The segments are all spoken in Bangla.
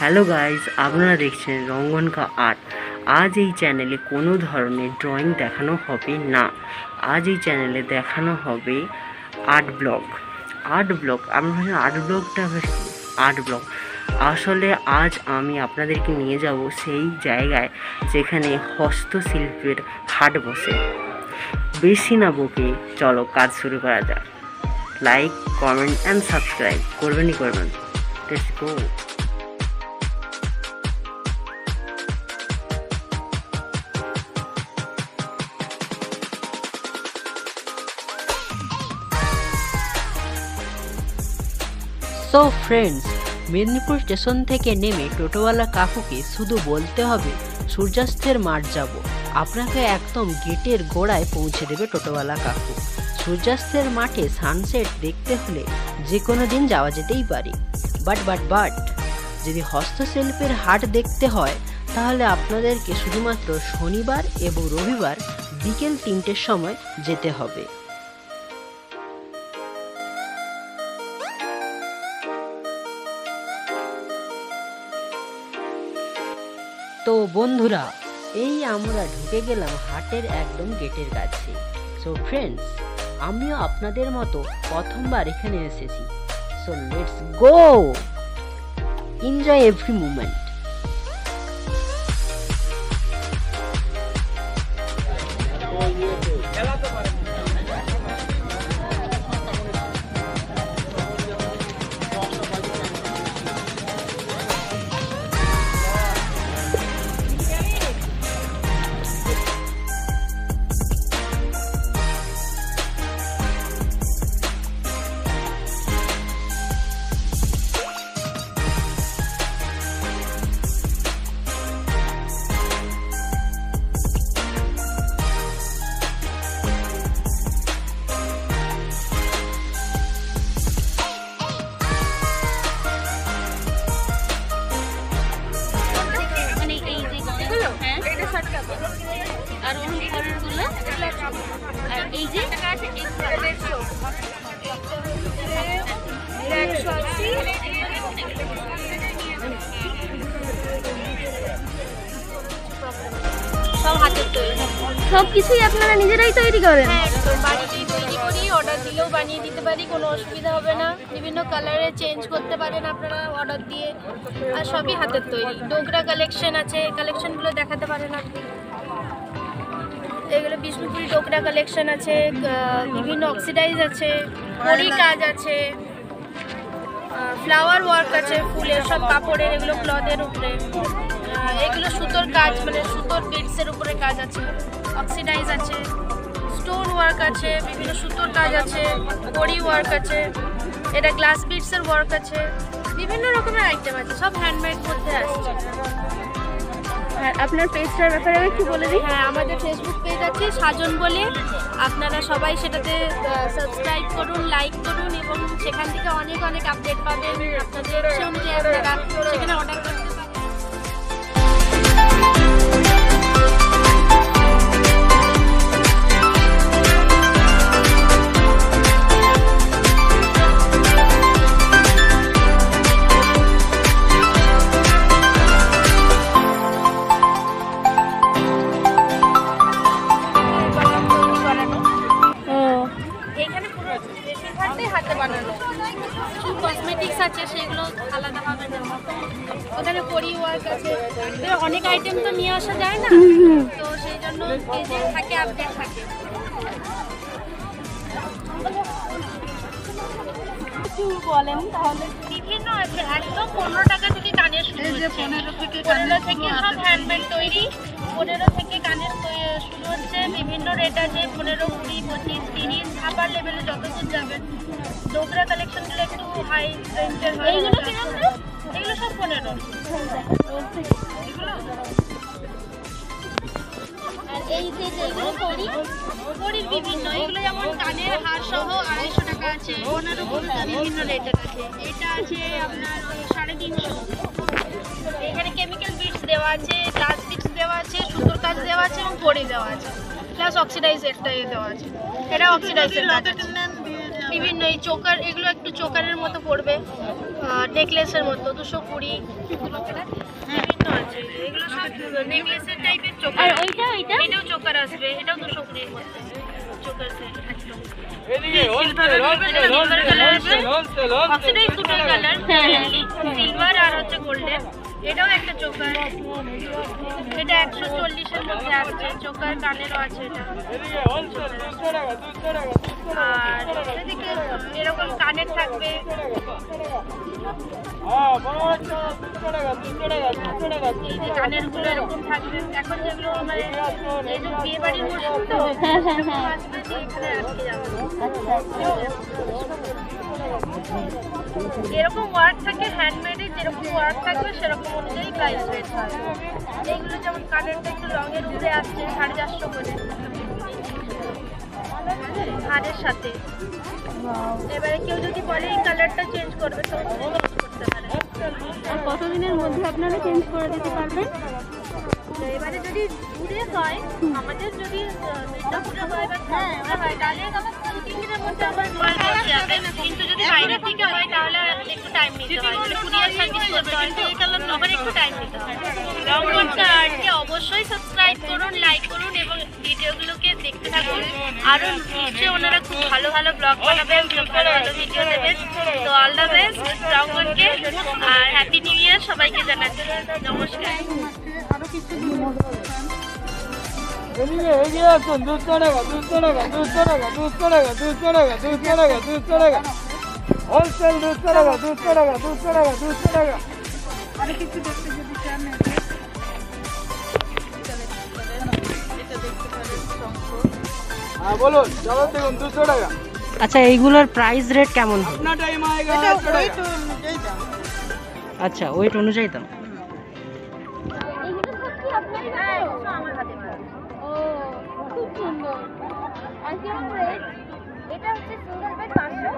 হ্যালো গাইজ, আপনারা দেখছেন রঙ্গন কা আর্ট। আজ এই চ্যানেলে কোনো ধরনের ড্রয়িং দেখানো হবে না। আজ এই চ্যানেলে দেখানো হবে আর্ট ব্লগ। আপনারা ভাবছেন আর্ট ব্লগ আসলে আজ আমি আপনাদেরকে নিয়ে যাব সেই জায়গায় যেখানে হস্তশিল্পের হাট বসে। বেশি না বকে চলো কাজ শুরু করা যাক। লাইক, কমেন্ট অ্যান্ড সাবস্ক্রাইব করবেন। Let's go. So friends, Medinipur station থেকে নেমে টোটোওয়ালা কাকুকে শুধু বলতে হবে সূর্যাস্তের মাঠ যাব। আপনাকে একদম গেটের গোড়ায় পৌঁছে দেবে টোটোওয়ালা কাকু। সূর্যাস্তের মাঠে সানসেট দেখতে হলে যে কোনো দিন যাওয়া যেতেই পারে, বাট যদি হস্তশিল্পের হাট দেখতে হয় তাহলে আপনাদেরকে শুধুমাত্র শনিবার এবং রবিবার বিকেল 3টের সময় যেতে হবে। তো বন্ধুরা, এই আমরা ঢুকে গেলাম হাটের একদম গেটের কাছে। সো ফ্রেন্ডস, আমিও আপনাদের মতো প্রথমবার এখানে এসেছি। So let's go, enjoy every moment. আর অন্য পরেরগুলো আর এই যে সব হাতের তৈরি, সব কিছুই আপনারা নিজেরাই তৈরি করেন? হ্যাঁ, বাড়িতেই তৈরি করি, অর্ডার দিলেও বানিয়ে দিতে পারি, কোনো অসুবিধা হবে না। বিভিন্ন কালারে চেঞ্জ করতে পারেন আপনারা অর্ডার দিয়ে, আর সবই হাতের তৈরি। ডোগরা কালেকশন আছে, কালেকশনগুলো দেখাতে পারেন আপনি। এগুলো বিষ্ণুপুরি ডোগরা কালেকশন আছে, বিভিন্ন অক্সিডাইজ আছে, কড়ি কাজ আছে, ফ্লাওয়ার ওয়ার্ক আছে, ফুলের সব কাপড়ের, এগুলো ক্লথের উপরে, এগুলো সুতোর কাজ, মানে সুতোর বিটসের উপরে কাজ আছে, অক্সিডাইজ আছে, স্টোন ওয়ার্ক আছে, বিভিন্ন সুতোর কাজ আছে, কড়ি ওয়ার্ক আছে, এটা গ্লাস বিটসের ওয়ার্ক আছে, বিভিন্ন রকমের আইটেম আছে, সব হ্যান্ডমেড মধ্যে আসছে। হ্যাঁ, আপনার পেজটার ব্যাপারে একটু বলে দিই। হ্যাঁ, আমাদের ফেসবুক পেজ আছে সাজন বলে, আপনারা সবাই সেটাতে সাবস্ক্রাইব করুন, লাইক করুন, এবং সেখান থেকে অনেক আপডেট পাবেন। আপনাদের ইচ্ছে অনুযায়ী আপনারা সেখানে অর্ডার করতে পারেন। হাতে বানানো কসমেটিক্স আছে, সেগুলো আলাদা হবে না। ওখানে কড়ি ওয়ার্ক আছে, অনেক আইটেম তো নিয়ে আসা যায় না, তো সেই জন্য পেজে থাকে, আপডেট থাকে। বলেন তাহলে। বিভিন্ন আছে, একদম 15 টাকা থেকে কানের শুরু হচ্ছে, 15 থেকে সব হ্যান্ডমেড তৈরি, 15 থেকে কানের শুরু হচ্ছে। বিভিন্ন রেট আছে, 15, 20, 25, 30, আপার লেভেলে যতদূর যাবেন। ডোগরা কালেকশনগুলো একটু হাই রেঞ্জের হয়। এইগুলো এগুলো সব 15। আর এই যে যেগুলো কড়ির বিভিন্ন, এগুলো যেমন কানের হার সহ 250 টাকা আছে, 15 বিভিন্ন রেটের আছে। এটা আছে আপনার 350। এখানে কেমিক্যাল বিটস দেওয়া আছে, গ্লাস বিটস দেওয়া আছে, সুতোর কাজ দেওয়া আছে এবং কড়ি দেওয়া আছে, প্লাস অক্সিডাইজ একটা দেওয়া আছে। এটা অক্সিডাইজের কাজ আছে। বিভিন্ন এই চোকার, এগুলো একটু চোকারের মতো পড়বে, নেকলেসের মতো 220 বিভিন্ন আছে। এগুলো সব নেকলেসের টাইপের চোকার। আর এটাও চোকার আসবে, এটাও 220 এর মধ্যে চোকার সেট একদম। সিলভার আর হচ্ছে গোল্ডেন, এটাও একটা চোকার। এটা 140 এর মধ্যে আসছে, চোকার কানেরও আছে এটা। আর এদিকে এরকম কানের থাকবে, কানের গুলো এরকম থাকবে। এখন যেগুলো মানে এই যে বিয়ে বাড়ির মরশুম তো আসবে, এখানে আজকে যাবো। এরকম ওয়ার্ক থাকে, হ্যান্ডমেডে যেরকম ওয়ার্ক থাকবে সেরকম অনুযায়ী প্রাইস রেট হয়। এইগুলো যেমন কানেরটা একটু রঙের উপরে আসছে 450 করে হারের সাথে। এবারে কেউ যদি বলে এই কালারটা চেঞ্জ করবে তো চেঞ্জ করতে পারে। আর কতদিনের মধ্যে আপনারা চেঞ্জ করে দিতে পারবেন? এবারে যদি দূরে হয়, আমাদের যদি মির্জাপুরে হয় বা খড়গপুরে হয়, তাহলে 2-3 দিনের মধ্যে আবার পৌঁছে যাবে। কিন্তু যদি বাইরের দিকে হয় তাহলে একটু টাইম নিতে হয়, কুরিয়ার সার্ভিস করতে হয়, তো এই কালার আবার একটু টাইম নিতে হয়। রংগন আর্টকে অবশ্যই সাবস্ক্রাইব করুন, লাইক করুন এবং ভিডিওগুলোকে দেখতে থাকুন। আরও নিশ্চয়ই ওনারা খুব ভালো ভালো ব্লগ বানাবেন, খুব ভালো ভালো ভিডিও দেবেন। তো অল দ্য বেস্ট রংগনকে, আর হ্যাপি নিউ ইয়ার সবাইকে জানাচ্ছি। নমস্কার। বলুন, চলো দেখুন 200 টাকা। আচ্ছা, এইগুলোর প্রাইস রেট কেমন হবে? আচ্ছা, ওয়েট অনুযায়ী দাম। খুব সুন্দর। আর কিরকম রেট? এটা হচ্ছে সিঙ্গেল বেড 500,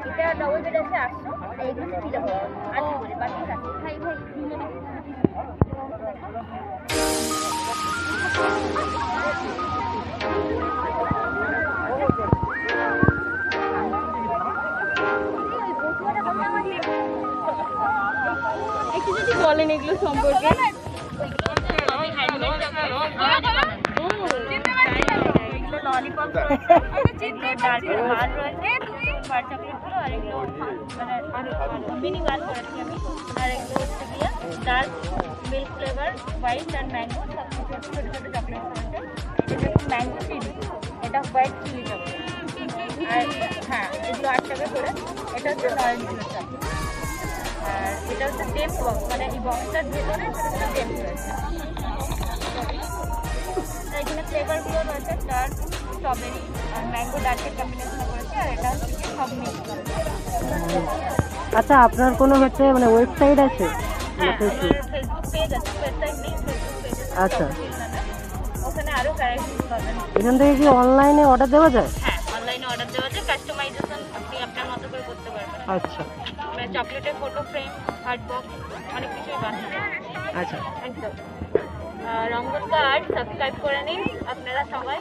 এটা ডবল বেড আছে 800, আর এগুলো মিলে 800 করে, বাকি 700। ভাই একটু যদি বলেন এগুলো সম্পর্কে। Dark milk flavour, white and mango, সব ছোটো ছোটো চকলেট আছে। এটা ম্যাঙ্গো চিলি, এটা হোয়াইট চিলি চকলেট। আর হ্যাঁ, এগুলো 8 টাকা করে। এটা হচ্ছে নয়েল চকলেট। আর এটা হচ্ছে টেম্প বক্স, মানে এই বক্সটার ভেতরে ছোটো ছোটো টেম্প রয়েছে। এখানে ফ্লেভারগুলো রয়েছে ডার্ক স্ট্রবেরি আর ম্যাঙ্গো, ডার্কের কম্বিনেশন করেছে। আর এটা হচ্ছে সব মিক্স করেছে। আচ্ছা, আপনার কোনো হচ্ছে মানে ওয়েবসাইট আছে? ফেসবুক পেজ আছে, ওয়েবসাইট নেই, ফেসবুক পেজ আছে। আচ্ছা, ওখানে আরও ভ্যারাইটিস পাবেন। এখান থেকে কি অনলাইনে অর্ডার দেওয়া যায়? হ্যাঁ, অনলাইনে অর্ডার দেওয়া যায়, কাস্টমাইজেশন আপনি আপনার মতো করে করতে পারবেন। আচ্ছা চকলেটের ফটো ফ্রেম, হার্ড বক্স, অনেক কিছুই বানানো যায়। আচ্ছা, একদম। রঙ্গন আর্ট সাবস্ক্রাইব করে নিন আপনারা সবাই।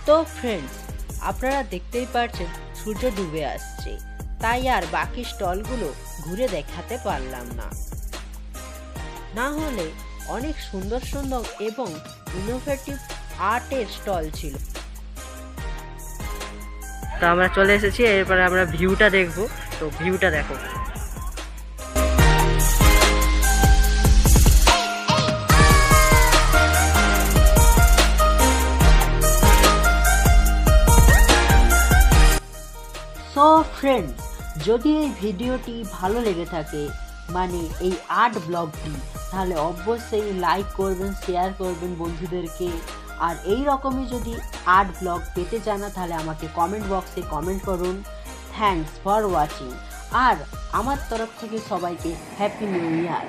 তো ফ্রেন্ডস, আপনারা দেখতেই পারছেন সূর্য ডুবে আসছে, তাই আর বাকি স্টলগুলো ঘুরে দেখাতে পারলাম না। না হলে অনেক সুন্দর সুন্দর এবং ইনোভেটিভ আর্টের স্টল ছিল। তো আমরা চলে এসেছি, এরপরে আমরা ভিউটা দেখবো। তো ভিউটা দেখো। সো ফ্রেন্ডস, যদি এই ভিডিওটি ভালো লেগে থাকে, মানে এই আর্ট ব্লগটি, তাহলে অবশ্যই লাইক করবেন, শেয়ার করবেন বন্ধুদেরকে। আর এই রকমই যদি আর্ট ব্লগ পেতে চান তাহলে আমাকে কমেন্ট বক্সে কমেন্ট করুন। Thanks for watching. আর আমার তরফ থেকে সবাইকে হ্যাপি নিউ ইয়ার।